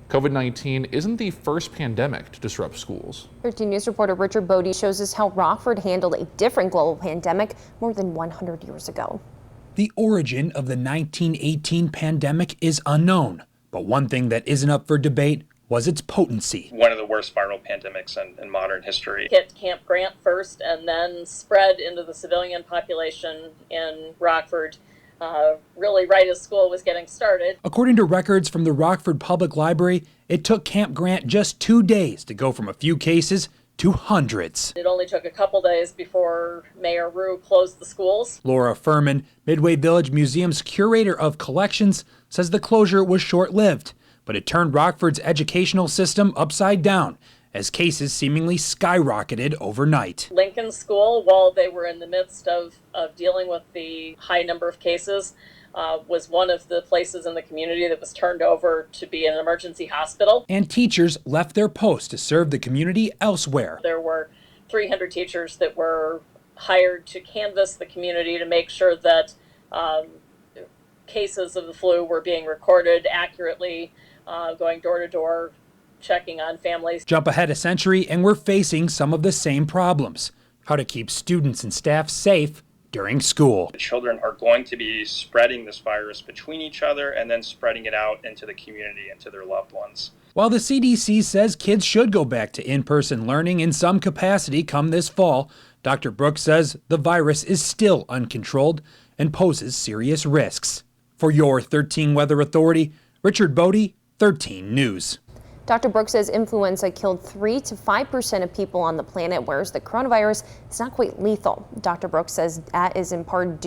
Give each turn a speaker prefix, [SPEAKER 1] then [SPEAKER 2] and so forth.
[SPEAKER 1] COVID-19 isn't the first pandemic to disrupt schools.
[SPEAKER 2] 13 News reporter Richard Bodie shows us how Rockford handled a different global pandemic more than 100 years ago.
[SPEAKER 3] The origin of the 1918 pandemic is unknown, but one thing that isn't up for debate was its potency.
[SPEAKER 4] One of the worst viral pandemics in modern history.
[SPEAKER 5] Hit Camp Grant first and then spread into the civilian population in Rockford, really right as school was getting started.
[SPEAKER 3] According to records from the Rockford Public Library, it took Camp Grant just 2 days to go from a few cases to hundreds.
[SPEAKER 5] It only took a couple days before Mayor Rue closed the schools.
[SPEAKER 3] Laura Furman, Midway Village Museum's curator of collections, says the closure was short-lived, but it turned Rockford's educational system upside down as cases seemingly skyrocketed overnight.
[SPEAKER 5] Lincoln School, while they were in the midst of dealing with the high number of cases, was one of the places in the community that was turned over to be an emergency hospital.
[SPEAKER 3] And teachers left their posts to serve the community elsewhere.
[SPEAKER 5] There were 300 teachers that were hired to canvass the community to make sure that cases of the flu were being recorded accurately, going door to door, checking on families.
[SPEAKER 3] Jump ahead a century and we're facing some of the same problems. How to keep students and staff safe during school.
[SPEAKER 4] The children are going to be spreading this virus between each other and then spreading it out into the community and to their loved ones.
[SPEAKER 3] While the CDC says kids should go back to in-person learning in some capacity come this fall, Dr. Brooks says the virus is still uncontrolled and poses serious risks. For your 13 Weather Authority, Richard Bodie, 13 News.
[SPEAKER 2] Dr. Brooks says influenza killed 3 to 5% of people on the planet, whereas the coronavirus is not quite lethal. Dr. Brooks says that is in part due